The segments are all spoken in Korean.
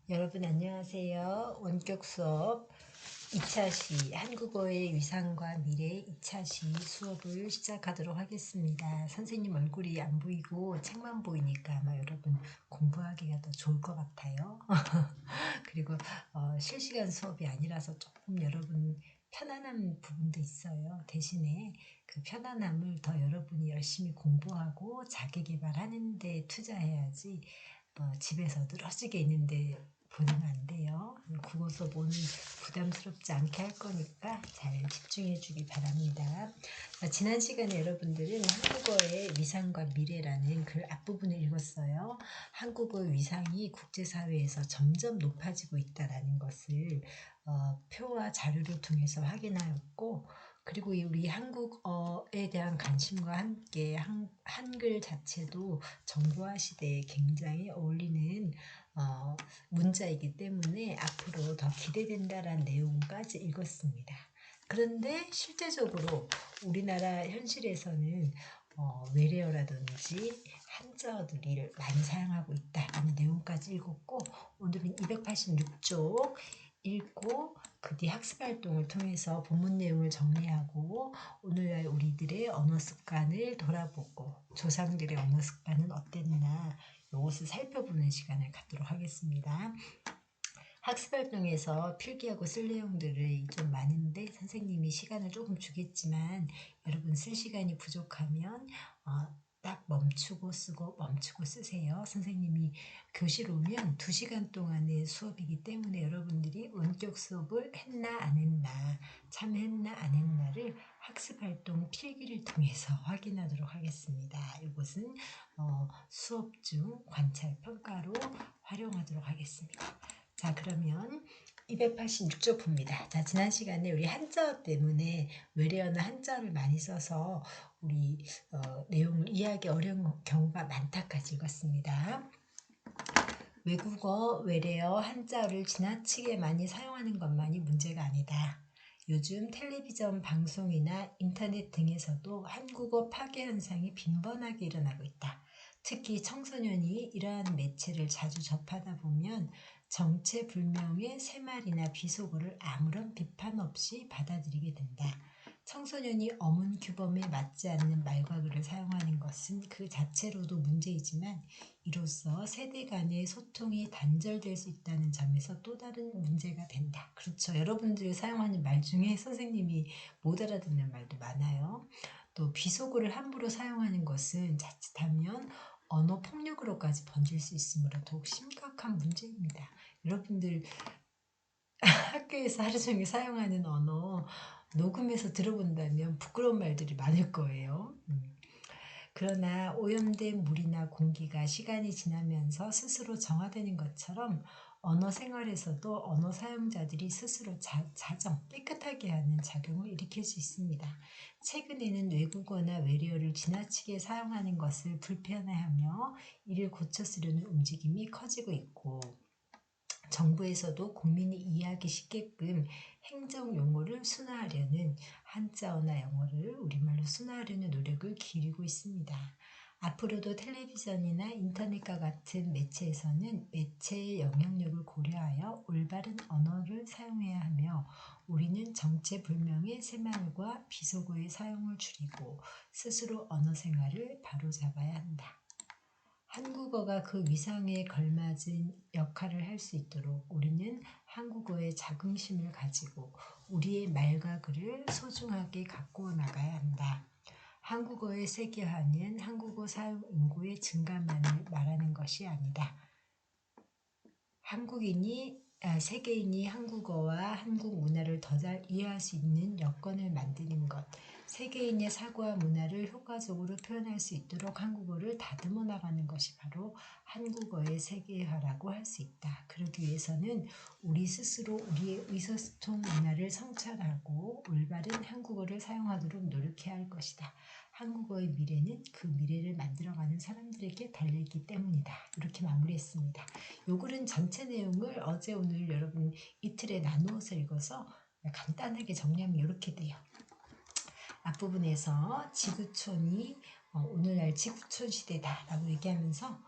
여러분 안녕하세요. 원격 수업 2차 시 한국어의 위상과 미래 2차 시 수업을 시작하도록 하겠습니다. 선생님 얼굴이 안 보이고 책만 보이니까 아마 여러분 공부하기가 더 좋을 것 같아요. 그리고 실시간 수업이 아니라서 조금 여러분 편안한 부분도 있어요. 대신에 그 편안함을 더 여러분이 열심히 공부하고 자기 개발하는 데 투자해야지 집에서 늘어지게 있는데 보내면 안 돼요. 국어 수업 오늘 부담스럽지 않게 할 거니까 잘 집중해 주기 바랍니다. 지난 시간에 여러분들은 한국어의 위상과 미래라는 글 앞부분을 읽었어요. 한국어의 위상이 국제사회에서 점점 높아지고 있다는 것을 표와 자료를 통해서 확인하였고, 그리고 우리 한국어에 대한 관심과 함께 한글 자체도 정보화 시대에 굉장히 어울리는 문자이기 때문에 앞으로 더 기대된다라는 내용까지 읽었습니다. 그런데 실제적으로 우리나라 현실에서는 외래어라든지 한자어들을 많이 사용하고 있다라는 내용까지 읽었고, 오늘은 286쪽 읽고 그 뒤 학습활동을 통해서 본문 내용을 정리하고 오늘날 우리들의 언어 습관을 돌아보고 조상들의 언어 습관은 어땠나 이것을 살펴보는 시간을 갖도록 하겠습니다. 학습활동에서 필기하고 쓸 내용들이 좀 많은데 선생님이 시간을 조금 주겠지만 여러분 쓸 시간이 부족하면 딱 멈추고 쓰고 멈추고 쓰세요. 선생님이 교실 오면 2시간 동안의 수업이기 때문에 여러분들이 원격 수업을 했나 안 했나, 참여했나 안 했나를 학습활동 필기를 통해서 확인하도록 하겠습니다. 이것은 수업 중 관찰 평가로 활용하도록 하겠습니다. 자, 그러면 286쪽 봅니다. 자, 지난 시간에 우리 한자어 때문에 외래어나 한자어를 많이 써서 우리 내용을 이해하기 어려운 경우가 많다까지 읽었습니다. 외국어, 외래어, 한자어를 지나치게 많이 사용하는 것만이 문제가 아니다. 요즘 텔레비전 방송이나 인터넷 등에서도 한국어 파괴 현상이 빈번하게 일어나고 있다. 특히 청소년이 이러한 매체를 자주 접하다 보면 정체불명의 새말이나 비속어를 아무런 비판 없이 받아들이게 된다. 청소년이 어문규범에 맞지 않는 말과 글을 사용하는 것은 그 자체로도 문제이지만 이로써 세대 간의 소통이 단절될 수 있다는 점에서 또 다른 문제가 된다. 그렇죠. 여러분들이 사용하는 말 중에 선생님이 못 알아듣는 말도 많아요. 또 비속어를 함부로 사용하는 것은 자칫하면 언어 폭력으로까지 번질 수 있으므로 더욱 심각한 문제입니다. 여러분들 학교에서 하루 종일 사용하는 언어 녹음해서 들어본다면 부끄러운 말들이 많을 거예요. 그러나 오염된 물이나 공기가 시간이 지나면서 스스로 정화되는 것처럼 언어 생활에서도 언어 사용자들이 스스로 자정, 깨끗하게 하는 작용을 일으킬 수 있습니다. 최근에는 외국어나 외래어를 지나치게 사용하는 것을 불편해하며 이를 고쳐 쓰려는 움직임이 커지고 있고 정부에서도 국민이 이해하기 쉽게끔 행정 용어를 순화하려는 한자어나 영어를 우리말로 순화하려는 노력을 기울이고 있습니다. 앞으로도 텔레비전이나 인터넷과 같은 매체에서는 매체의 영향력을 고려하여 올바른 언어를 사용해야 하며 우리는 정체불명의 새말과 비속어의 사용을 줄이고 스스로 언어 생활을 바로잡아야 한다. 한국어가 그 위상에 걸맞은 역할을 할 수 있도록 우리는 한국어에 자긍심을 가지고 우리의 말과 글을 소중하게 가꾸어 나가야 한다. 한국어의 세계화는 한국어 사용 인구의 증가만을 말하는 것이 아니다. 세계인이 한국어와 한국 문화를 더 잘 이해할 수 있는 여건을 만드는 것, 세계인의 사고와 문화를 효과적으로 표현할 수 있도록 한국어를 다듬어 나가는 것이 바로 한국어의 세계화라고 할 수 있다. 그러기 위해서는 우리 스스로 우리의 의사소통 문화를 성찰하고 올바른 한국어를 사용하도록 노력해야 할 것이다. 한국어의 미래는 그 미래를 만들어가는 사람들에게 달려있기 때문이다. 이렇게 마무리했습니다. 요 글은 전체 내용을 어제 오늘 여러분 이틀에 나누어서 읽어서 간단하게 정리하면 이렇게 돼요. 앞부분에서 지구촌이 오늘날 지구촌 시대다라고 얘기하면서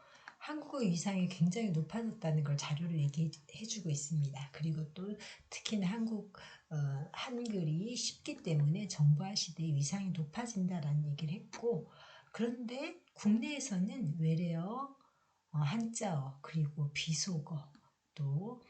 한국어 위상이 굉장히 높아졌다는 걸 자료를 얘기해주고 있습니다. 그리고 또 특히나 한글이 쉽기 때문에 정보화 시대의 위상이 높아진다라는 얘기를 했고, 그런데 국내에서는 외래어, 한자어, 그리고 비속어, 또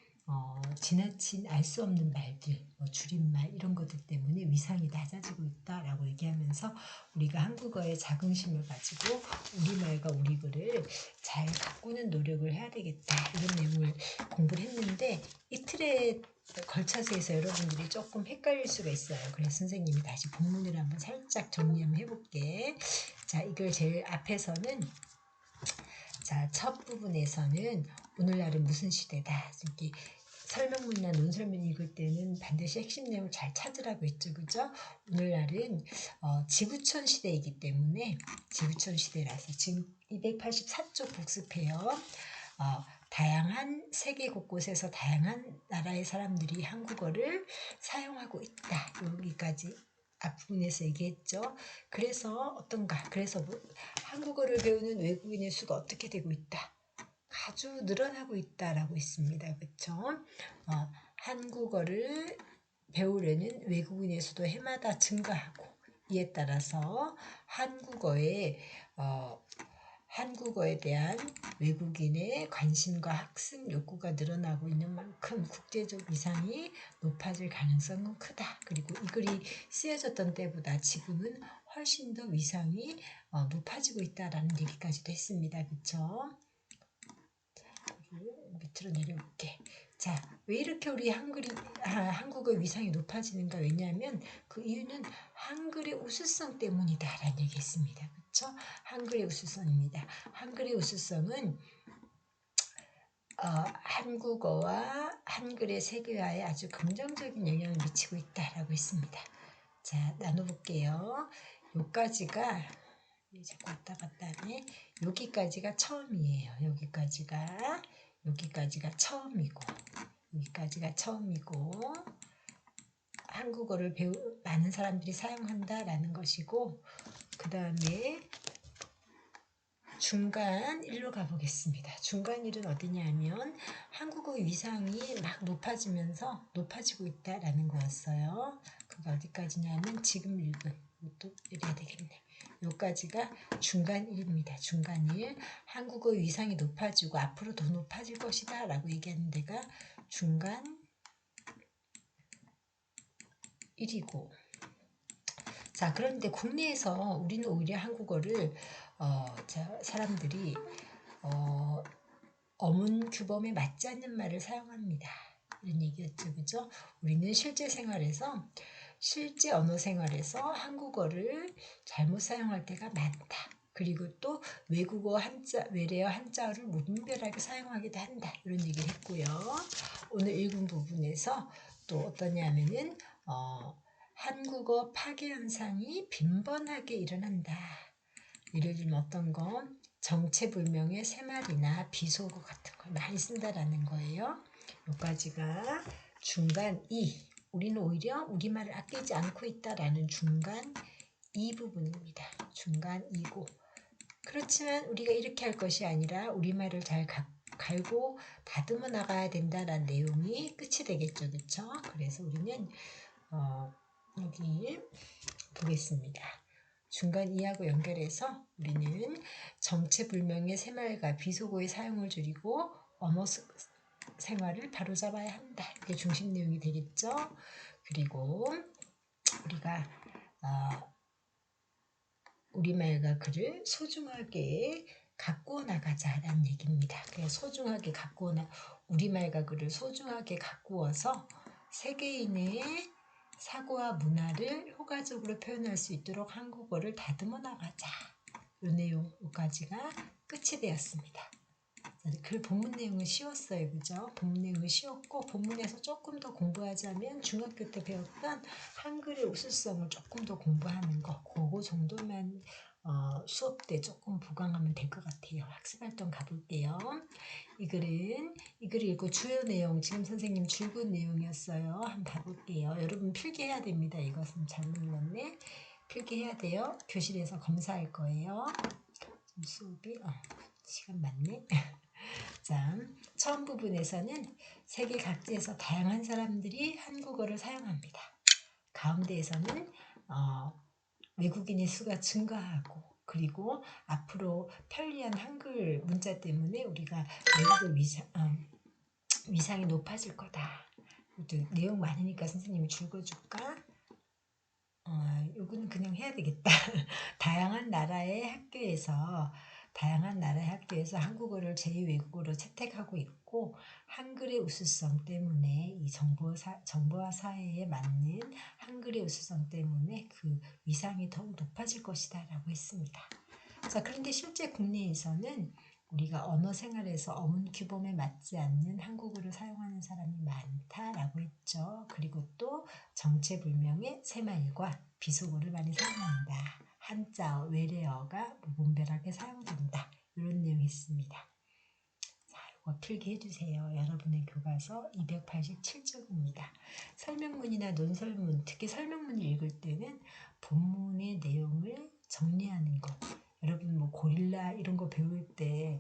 지나친 알 수 없는 말들, 줄임말 이런 것들 때문에 위상이 낮아지고 있다라고 얘기하면서 우리가 한국어에 자긍심을 가지고 우리말과 우리 글을 잘 가꾸는 노력을 해야 되겠다, 이런 내용을 공부를 했는데, 이틀에 걸쳐서 해서 여러분들이 조금 헷갈릴 수가 있어요. 그래서 선생님이 다시 본문을 한번 살짝 정리 한번 해볼게. 자, 이걸 제일 앞에서는, 자, 첫 부분에서는 오늘날은 무슨 시대다, 이렇게 설명문이나 논설문 읽을 때는 반드시 핵심 내용을 잘 찾으라고 했죠. 그죠? 오늘날은 지구촌 시대이기 때문에, 지구촌 시대라서 지금 284쪽 복습해요. 다양한 세계 곳곳에서 다양한 나라의 사람들이 한국어를 사용하고 있다. 여기까지 앞부분에서 얘기했죠. 그래서 어떤가? 그래서 한국어를 배우는 외국인의 수가 어떻게 되고 있다? 아주 늘어나고 있다라고 있습니다. 그렇죠? 한국어를 배우려는 외국인의 수도 해마다 증가하고, 이에 따라서 한국어에 대한 외국인의 관심과 학습 욕구가 늘어나고 있는 만큼 국제적 위상이 높아질 가능성은 크다. 그리고 이 글이 쓰여졌던 때보다 지금은 훨씬 더 위상이 높아지고 있다라는 얘기까지도 했습니다. 그렇죠? 밑으로 내려볼게. 자, 왜 이렇게 우리 한국어 위상이 높아지는가? 왜냐하면 그 이유는 한글의 우수성 때문이다라는 얘기했습니다. 그렇죠? 한글의 우수성입니다. 한글의 우수성은 한국어와 한글의 세계화에 아주 긍정적인 영향을 미치고 있다라고 했습니다. 자, 나눠볼게요. 여기까지가, 자꾸 왔다 갔다 하네. 여기까지가 처음이에요. 여기까지가 처음이고, 여기까지가 처음이고, 한국어를 많은 사람들이 사용한다라는 것이고, 그 다음에 중간 1로 가보겠습니다. 중간 1은 어디냐면 한국어 위상이 막 높아지고 있다라는 거였어요. 그게 어디까지냐면 지금 읽은, 이것도 이래야 되겠네. 여기까지가 중간 1입니다. 중간 1. 한국어 위상이 높아지고 앞으로 더 높아질 것이다 라고 얘기하는 데가 중간 1이고, 자, 그런데 국내에서 우리는 오히려 한국어를 사람들이 어문 규범에 맞지 않는 말을 사용합니다. 이런 얘기였죠. 그죠? 우리는 실제 언어 생활에서 한국어를 잘못 사용할 때가 많다. 그리고 또 외래어 한자어를 무분별하게 사용하기도 한다. 이런 얘기를 했고요. 오늘 읽은 부분에서 또 어떠냐면은 한국어 파괴 현상이 빈번하게 일어난다. 예를 들면 어떤 거, 정체불명의 새말이나 비속어 같은 걸 많이 쓴다라는 거예요. 여기까지가 중간 2. 우리는 오히려 우리말을 아끼지 않고 있다라는 중간 2 부분입니다. 중간 2고. 그렇지만 우리가 이렇게 할 것이 아니라 우리말을 잘 갈고 다듬어 나가야 된다라는 내용이 끝이 되겠죠. 그렇죠? 그래서 우리는 여기 보겠습니다. 중간 2하고 연결해서 우리는 정체불명의 새말과 비속어의 사용을 줄이고 언어 생활을 바로잡아야 한다. 이게 중심 내용이 되겠죠. 그리고 우리가 우리말과 글을 소중하게 가꾸어 나가자라는 얘기입니다. 그래서 소중하게 우리말과 글을 소중하게 가꾸어서 세계인의 사고와 문화를 효과적으로 표현할 수 있도록 한국어를 다듬어 나가자. 이 내용까지가 끝이 되었습니다. 그 본문 내용은 쉬웠어요. 그죠? 본문 내용은 쉬웠고, 본문에서 조금 더 공부하자면 중학교 때 배웠던 한글의 우수성을 조금 더 공부하는 거, 그거 정도만 수업 때 조금 보강하면 될 것 같아요. 학습활동 가볼게요. 이 글을 읽고 주요 내용, 지금 선생님 줄곧 내용이었어요. 한번 가볼게요. 여러분 필기해야 됩니다. 이것은 잘못 눌렀네. 필기해야 돼요. 교실에서 검사할 거예요. 수업이 시간 많네. 자, 처음 부분에서는 세계 각지에서 다양한 사람들이 한국어를 사용합니다. 가운데에서는 외국인의 수가 증가하고, 그리고 앞으로 편리한 한글 문자 때문에 우리가 외국어 위상이 높아질 거다. 내용 많으니까 선생님이 줄거줄까? 요거는 그냥 해야 되겠다. 다양한 나라의 학교에서 한국어를 제2외국어로 채택하고 있고, 한글의 우수성 때문에 이 정보화 사회에 맞는 한글의 우수성 때문에 그 위상이 더욱 높아질 것이다 라고 했습니다. 자, 그런데 실제 국내에서는 우리가 언어 생활에서 어문 규범에 맞지 않는 한국어를 사용하는 사람이 많다라고 했죠. 그리고 또 정체불명의 새말과 비속어를 많이 사용한다. 한자어, 외래어가 무분별하게 사용된다. 이런 내용이 있습니다. 자, 이거 필기해 주세요. 여러분의 교과서 287쪽입니다. 설명문이나 논설문, 특히 설명문을 읽을 때는 본문의 내용을 정리하는 것. 여러분 뭐 고릴라 이런 거 배울 때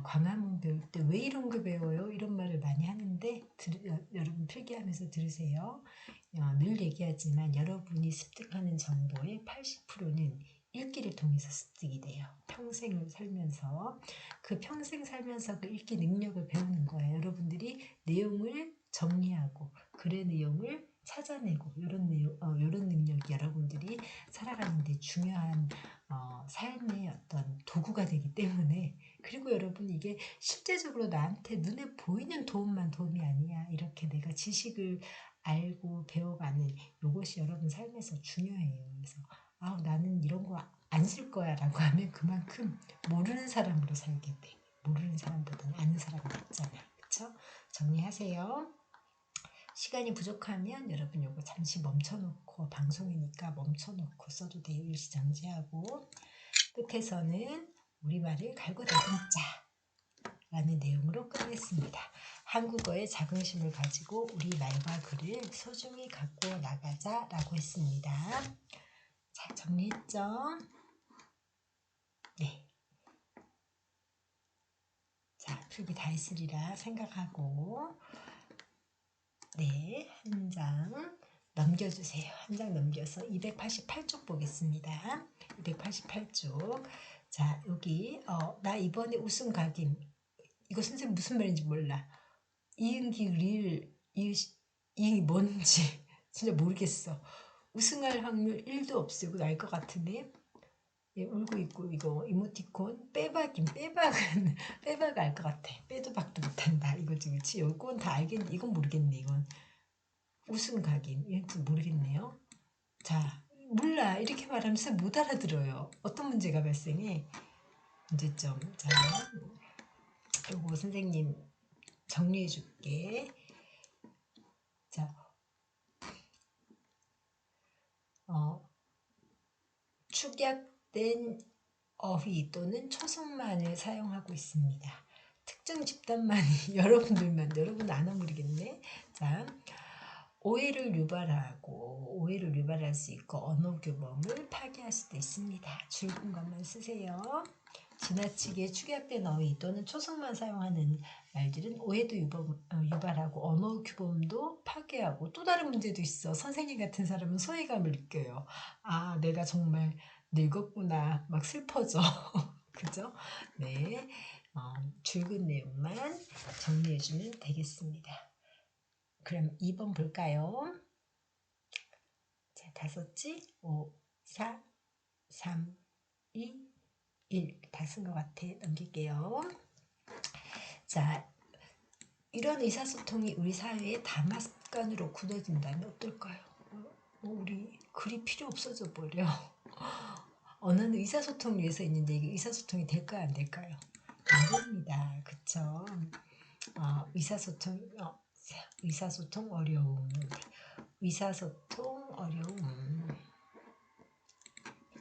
광화문 배울 때 왜 이런 거 배워요? 이런 말을 많이 하는데 여러분 필기하면서 들으세요. 늘 얘기하지만 여러분이 습득하는 정보의 80%는 읽기를 통해서 습득이 돼요. 평생을 살면서 평생 살면서 그 읽기 능력을 배우는 거예요. 여러분들이 내용을 정리하고 글의 내용을 찾아내고 이런 능력이 여러분들이 살아가는데 중요한 삶의 어떤 도구가 되기 때문에, 그리고 여러분 이게 실제적으로 나한테 눈에 보이는 도움만 도움이 아니야. 이렇게 내가 지식을 알고 배워가는 이것이 여러분 삶에서 중요해요. 그래서 나는 이런 거 안 쓸 거야 라고 하면 그만큼 모르는 사람으로 살게 돼. 모르는 사람보다는 아는 사람이 낫잖아. 그쵸? 정리하세요. 시간이 부족하면 여러분 요거 잠시 멈춰놓고, 방송이니까 멈춰놓고 써도 돼요. 일시정지하고. 끝에서는 우리말을 갈고 다듬자 라는 내용으로 끝냈습니다. 한국어의 자긍심을 가지고 우리말과 글을 소중히 갖고 나가자 라고 했습니다. 자, 정리했죠? 네. 자, 필기 다 했으리라 생각하고, 네, 한 장 넘겨주세요. 한 장 넘겨서 288쪽 보겠습니다. 288쪽. 자, 여기 나 이번에 우승 각임. 이거 선생님 무슨 말인지 몰라. 이응기 이응이 뭔지 진짜 모르겠어. 우승할 확률 1도 없어요. 이거 알 것 같은데. 예, 울고 있고 이거 이모티콘 빼박은 빼박 알 것 같아. 빼도 박도 못한다. 이거지, 그렇지? 이건 다 알겠네. 이건 모르겠네. 이건 우승 각인. 이건 모르겠네요. 자, 몰라. 이렇게 말하면서 못 알아들어요. 어떤 문제가 발생해? 문제점. 자, 요거 선생님 정리해 줄게. 자, 축약된 어휘 또는 초성만을 사용하고 있습니다. 특정 집단만이 여러분 안 모르겠네. 자, 오해를 유발할 수 있고 언어 규범을 파괴할 수도 있습니다. 줄근 것만 쓰세요. 지나치게 축약된 어휘 또는 초성만 사용하는 말들은 오해도 유발하고 언어 규범도 파괴하고, 또 다른 문제도 있어. 선생님 같은 사람은 소외감을 느껴요. 내가 정말 늙었구나 막 슬퍼져. 그죠? 네, 줄근 내용만 정리해주면 되겠습니다. 그럼 2번 볼까요? 자, 다 썼지? 5, 4, 3, 2, 1. 다 쓴 것 같아. 넘길게요. 자, 이런 의사소통이 우리 사회의 담화 습관으로 굳어진다면 어떨까요? 우리 글이 필요 없어져 버려. 언어는 의사소통을 위해서 있는데 이게 의사소통이 될까요? 안 될까요? 안 됩니다. 그쵸? 의사소통 어려움. 의사소통 어려움.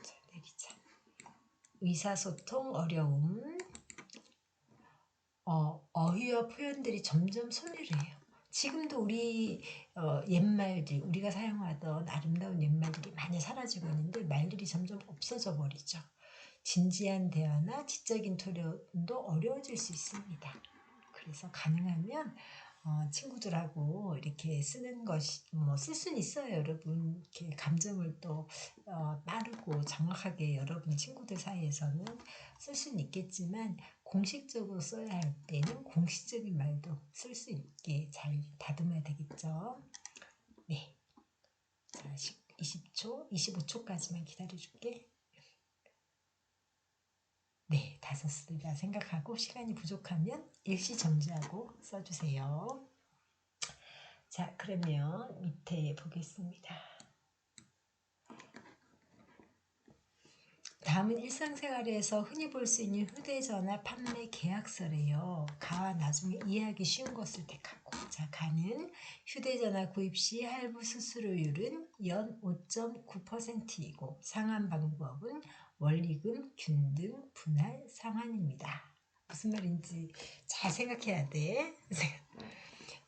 자, 내리자. 의사소통 어려움. 어휘와 표현들이 점점 소멸해요. 지금도 우리 옛말들, 우리가 사용하던 아름다운 옛말들이 많이 사라지고 있는데 말들이 점점 없어져 버리죠. 진지한 대화나 지적인 토론도 어려워질 수 있습니다. 그래서 가능하면 친구들하고 이렇게 쓰는 것이 쓸 수는 있어요, 여러분. 이렇게 감정을 또 빠르고 정확하게 여러분 친구들 사이에서는 쓸 수는 있겠지만 공식적으로 써야 할 때는 공식적인 말도 쓸 수 있게 잘 다듬어야 되겠죠. 네, 자 20초, 25초까지만 기다려줄게. 네, 다 썼으리라 생각하고 시간이 부족하면 일시 정지하고 써주세요. 자, 그러면 밑에 보겠습니다. 다음은 일상생활에서 흔히 볼 수 있는 휴대전화 판매 계약서래요. 가와 나중에 이해하기 쉬운 것을 택하고. 자, 가는 휴대전화 구입 시 할부 수수료율은 연 5.9%이고 상환 방법은 원리금, 균등, 분할, 상환입니다. 무슨 말인지 잘 생각해야 돼.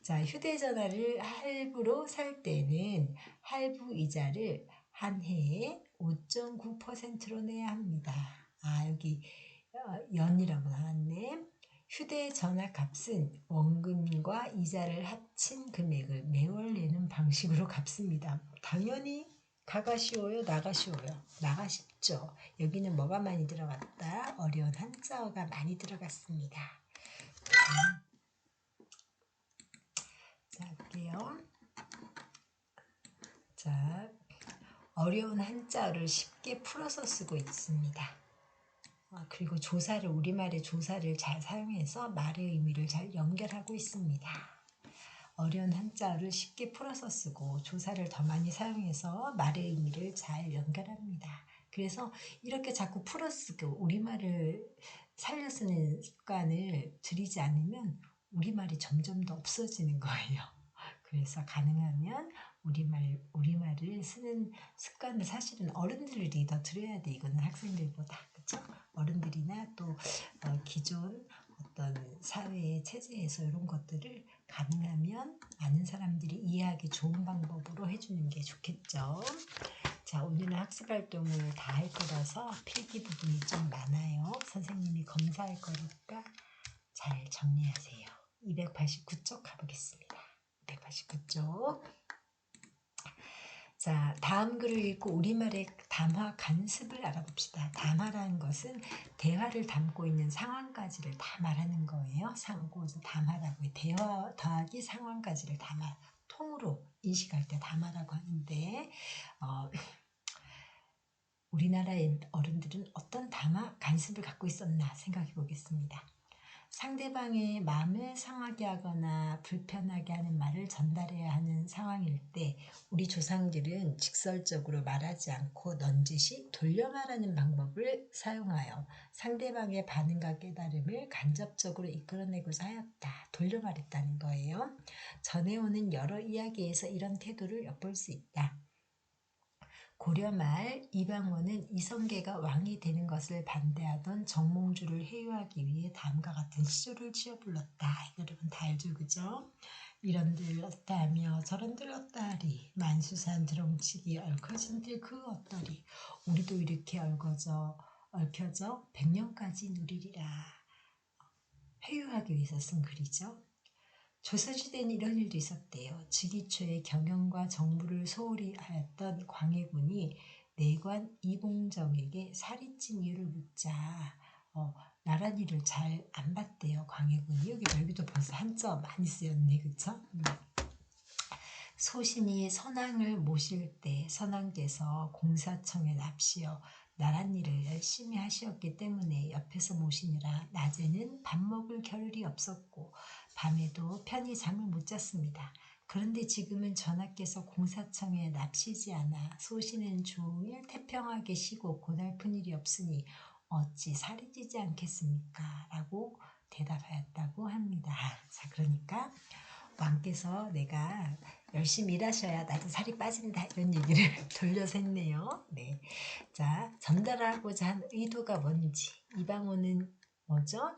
자, 휴대전화를 할부로 살 때는 할부 이자를 한 해에 5.9%로 내야 합니다. 여기 연이라고 나왔네. 휴대전화 값은 원금과 이자를 합친 금액을 매월 내는 방식으로 갚습니다. 당연히 가가 쉬워요, 나가 쉬워요? 나가 쉽죠. 여기는 뭐가 많이 들어갔다? 어려운 한자어가 많이 들어갔습니다. 자, 할게요. 자, 어려운 한자어를 쉽게 풀어서 쓰고 있습니다. 그리고 우리말의 조사를 잘 사용해서 말의 의미를 잘 연결하고 있습니다. 어려운 한자어를 쉽게 풀어서 쓰고 조사를 더 많이 사용해서 말의 의미를 잘 연결합니다. 그래서 이렇게 자꾸 풀어 쓰고 우리말을 살려 쓰는 습관을 들이지 않으면 우리말이 점점 더 없어지는 거예요. 그래서 가능하면 우리말을 쓰는 습관을 사실은 어른들이 더 들여야 돼. 이거는 학생들보다. 그쵸? 어른들이나 또 기존 어떤 사회의 체제에서 이런 것들을 가능하면 많은 사람들이 이해하기 좋은 방법으로 해주는 게 좋겠죠. 자, 오늘은 학습활동을 다 할 거라서 필기 부분이 좀 많아요. 선생님이 검사할 거니까 잘 정리하세요. 289쪽 가보겠습니다. 289쪽. 자, 다음 글을 읽고 우리말의 담화 간습을 알아봅시다. 담화라는 것은 대화를 담고 있는 상황까지를 다 말하는 거예요. 담화라고 해요. 대화 더하기 상황까지를 담아 통으로 인식할 때 담화라고 하는데 우리나라의 어른들은 어떤 담화 간습을 갖고 있었나 생각해 보겠습니다. 상대방의 마음을 상하게 하거나 불편하게 하는 말을 전달해야 하는 상황일 때 우리 조상들은 직설적으로 말하지 않고 넌지시 돌려 말하는 방법을 사용하여 상대방의 반응과 깨달음을 간접적으로 이끌어내고자 하였다. 돌려 말했다는 거예요. 전해오는 여러 이야기에서 이런 태도를 엿볼 수 있다. 고려 말 이방원은 이성계가 왕이 되는 것을 반대하던 정몽주를 회유하기 위해 다음과 같은 시조를 지어 불렀다. 여러분 다 알죠, 그죠? 이런들 어떠하며 저런들 어떠하리 만수산 드렁치기 얽혀진들 그 어떠리 우리도 이렇게 얽혀져 100년까지 누리리라. 회유하기 위해서 쓴 글이죠. 조선시대는 이런 일도 있었대요. 즉위초에 경영과 정부를 소홀히 하였던 광해군이 내관 이봉정에게 살이 찐 이유를 묻자 나란히를 잘 안 봤대요. 광해군이. 여기도 벌써 한자 많이 쓰였네. 그쵸? 소신이 선왕을 모실 때 선왕께서 공사청에 납시어 나랏일을 열심히 하시었기 때문에 옆에서 모시느라 낮에는 밥 먹을 겨를이 없었고 밤에도 편히 잠을 못 잤습니다. 그런데 지금은 전하께서 공사청에 납시지 않아 소신은 종일 태평하게 쉬고 고달픈 일이 없으니 어찌 살이 찌지 않겠습니까? 라고 대답하였다고 합니다. 자, 그러니까 왕께서 내가 열심히 일하셔야 나도 살이 빠진다 이런 얘기를 돌려서 했네요. 네. 자, 전달하고자 한 의도가 뭔지 이방원은 뭐죠?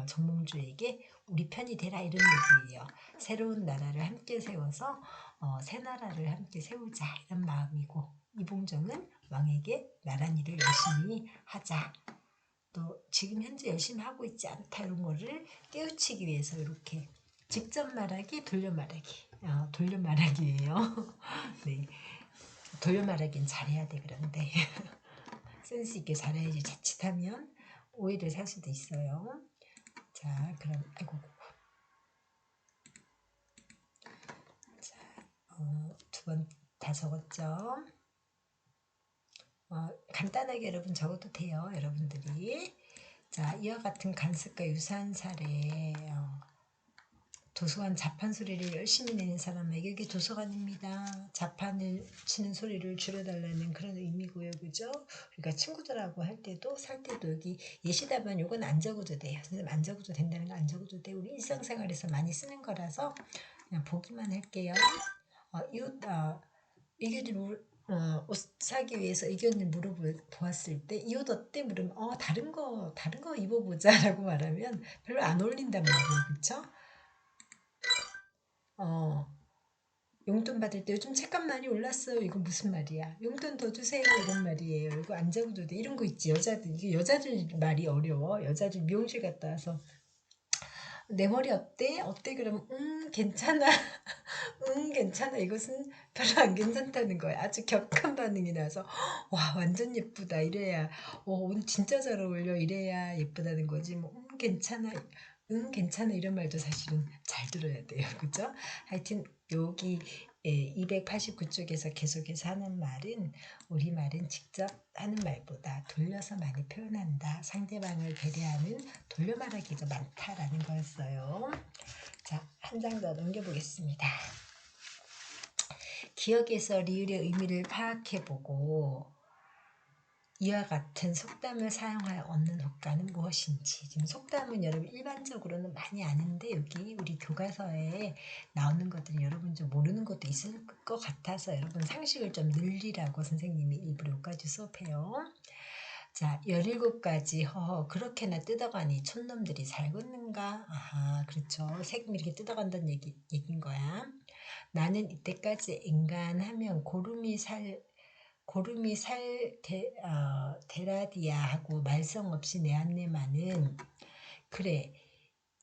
정몽주에게 우리 편이 되라 이런 얘기예요. 새로운 나라를 함께 세워서 새 나라를 함께 세우자 이런 마음이고 이봉정은 왕에게 나란 일을 열심히 하자 또 지금 현재 열심히 하고 있지 않다 이런 거를 깨우치기 위해서 이렇게 직접 말하기, 돌려 말하기. 돌려 말하기예요. 네, 돌려 말하기는 잘해야 돼. 그런데 센스 있게 잘해야지 자칫하면 오해를 살 수도 있어요. 자, 그럼 아이고, 자, 두 번 다 적었죠? 간단하게 여러분 적어도 돼요. 여러분들이. 자, 이와 같은 간섭과 유사한 사례. 도서관 자판 소리를 열심히 내는 사람에게 이게 도서관입니다. 자판을 치는 소리를 줄여달라는 그런 의미고요. 그죠? 그러니까 친구들하고 할 때도 살 때도 여기 예시답안 요건 안 적어도 돼요. 선생님 안 적어도 된다는 거 안 적어도 돼요. 우리 일상생활에서 많이 쓰는 거라서 그냥 보기만 할게요. 옷 사기 위해서 의견을 물어보았을 때 이 옷 어때? 물으면 다른 거 입어보자라고 말하면 별로 안 어울린단 말이에요. 그쵸? 어, 용돈 받을 때 요즘 책값 많이 올랐어요. 이거 무슨 말이야? 용돈 더 주세요. 이런 말이에요. 이거 안 적어도 돼. 이런 거 있지. 이게 여자들 말이 어려워. 여자들 미용실 갔다 와서 내 머리 어때? 어때? 그러면 괜찮아. 괜찮아. 이것은 별로 안 괜찮다는 거야. 아주 격한 반응이 나서 와 완전 예쁘다 이래야 오늘 진짜 잘 어울려 이래야 예쁘다는 거지. 뭐 괜찮아. 괜찮아 이런 말도 사실은 잘 들어야 돼요. 그죠? 하여튼 여기 289쪽에서 계속해서 하는 말은 우리말은 직접 하는 말보다 돌려서 많이 표현한다. 상대방을 배려하는 돌려 말하기가 많다라는 거였어요. 자, 한 장 더 넘겨보겠습니다. 기억에서 리을의 의미를 파악해보고 이와 같은 속담을 사용하여 얻는 효과는 무엇인지. 지금 속담은 여러분 일반적으로는 많이 아는데 여기 우리 교과서에 나오는 것들이 여러분 좀 모르는 것도 있을 것 같아서 여러분 상식을 좀 늘리라고 선생님이 일부러 여기까지 수업해요. 자, 17가지 그렇게나 뜯어가니 촌놈들이 잘 걷는가? 아하, 그렇죠. 세금 이렇게 뜯어간다는 얘기인 거야. 나는 이때까지 인간하면 고름이 데라디아하고 말썽 없이 내 안내만은 그래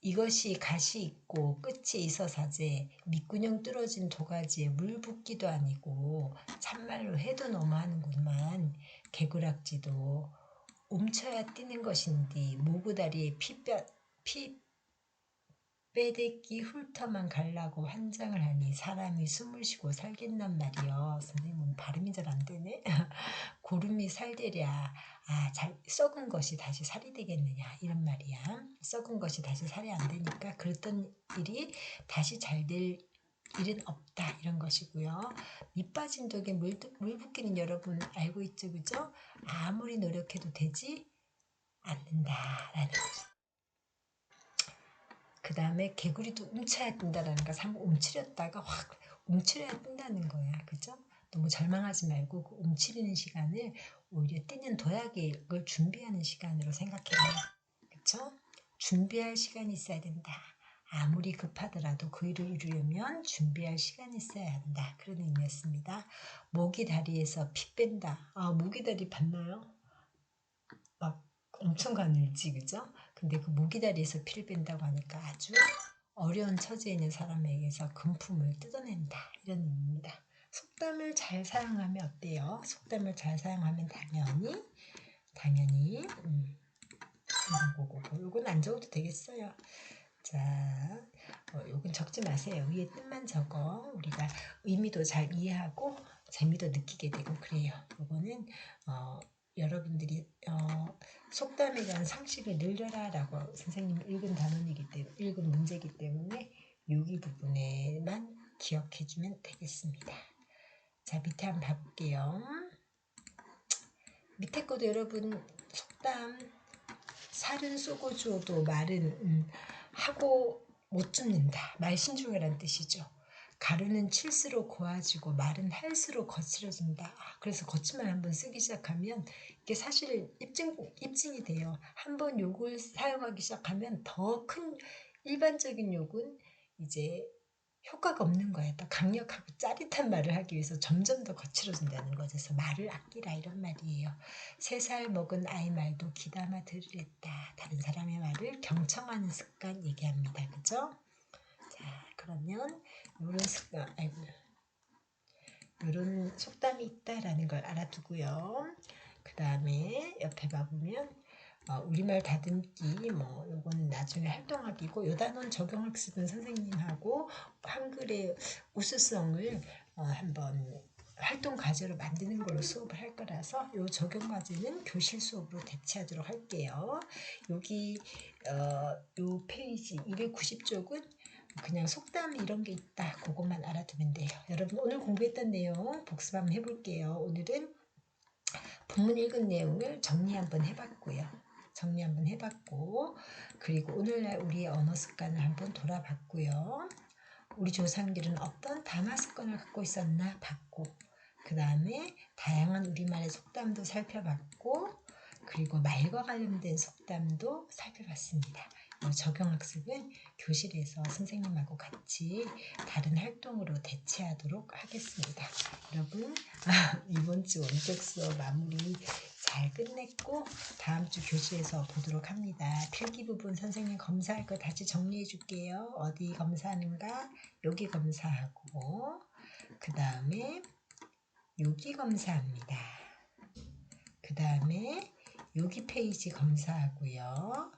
이것이 가시 있고 끝이 있어사제 밑구녕 뚫어진 도가지에 물 붓기도 아니고 참말로 해도 너무하는구만. 개구락지도 움쳐야 뛰는 것인디 모구다리에 피 빼대기 훑어만 갈라고 환장을 하니 사람이 숨을 쉬고 살겠단 말이여. 선생님은 발음이 잘 안 되네. 고름이 살되랴. 썩은 것이 다시 살이 되겠느냐 이런 말이야. 썩은 것이 다시 살이 안 되니까 그랬던 일이 다시 잘 될 일은 없다 이런 것이고요. 밑 빠진 독에 물 붓기는 여러분 알고 있죠, 그죠? 아무리 노력해도 되지 않는다라는 거죠. 그 다음에 개구리도 움츠려야 뜬다라는 거, 한번 움츠렸다가 확 움츠려야 뜬다는 거야. 그죠? 너무 절망하지 말고 그 움츠리는 시간을 오히려 뛰는 도약을 준비하는 시간으로 생각해요. 그쵸? 준비할 시간이 있어야 된다. 아무리 급하더라도 그 일을 이루려면 준비할 시간이 있어야 한다. 그런 의미였습니다. 모기 다리에서 피 뺀다. 모기 다리 봤나요? 막 엄청 가늘지, 그죠? 근데 그 모기다리에서 피를 뺀다고 하니까 아주 어려운 처지에 있는 사람에게서 금품을 뜯어낸다. 이런 의미입니다. 속담을 잘 사용하면 어때요? 속담을 잘 사용하면 당연히 요건 안 적어도 되겠어요. 자, 요건 적지 마세요. 위에 뜻만 적어. 우리가 의미도 잘 이해하고 재미도 느끼게 되고 그래요. 요거는 여러분들이 속담에 대한 상식을 늘려라라고 선생님이 읽은 문제이기 때문에 여기 부분에만 기억해주면 되겠습니다. 자, 밑에 한번 봐볼게요. 밑에 것도 여러분 속담 살은 쏘고 주어도 말은 하고 못 죽는다. 말 신중하라는 뜻이죠. 가루는 칠수록 고와지고 말은 할수록 거칠어진다. 그래서 거친 말 한번 쓰기 시작하면 이게 사실 입증이 돼요. 한번 욕을 사용하기 시작하면 더 큰 일반적인 욕은 이제 효과가 없는 거야. 또 강력하고 짜릿한 말을 하기 위해서 점점 더 거칠어진다는 거죠. 그래서 말을 아끼라 이런 말이에요. 3살 먹은 아이 말도 귀담아 들으랬다. 다른 사람의 말을 경청하는 습관 얘기합니다. 그죠? 자, 그러면 이런 습관, 이런 속담이 있다라는 걸 알아두고요. 그 다음에 옆에 봐보면 우리말 다듬기 요거는 나중에 활동학이고 요 단원 적용학습은 선생님하고 한글의 우수성을 한번 활동 과제로 만드는 걸로 수업을 할 거라서 요 적용 과제는 교실 수업으로 대체하도록 할게요. 여기 요 페이지 290쪽은 그냥 속담 이런 게 있다. 그것만 알아두면 돼요. 여러분 오늘 공부했던 내용 복습 한번 해볼게요. 오늘은 본문 읽은 내용을 정리 한번 해봤고요. 그리고 오늘날 우리의 언어 습관을 한번 돌아봤고요. 우리 조상들은 어떤 담화 습관을 갖고 있었나 봤고, 그 다음에 다양한 우리말의 속담도 살펴봤고, 그리고 말과 관련된 속담도 살펴봤습니다. 적용학습은 교실에서 선생님하고 같이 다른 활동으로 대체하도록 하겠습니다. 여러분 이번 주 원격 수업 마무리 잘 끝냈고 다음 주 교실에서 보도록 합니다. 필기 부분 선생님 검사할 거 다시 정리해 줄게요. 어디 검사하는가? 여기 검사하고 그 다음에 여기 검사합니다. 그 다음에 여기 페이지 검사하고요.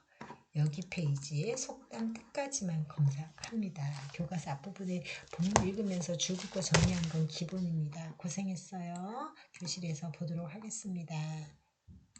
여기 페이지에 속담 끝까지만 검사합니다. 교과서 앞부분에 본문 읽으면서 줄긋고 정리한 건 기본입니다. 고생했어요. 교실에서 보도록 하겠습니다.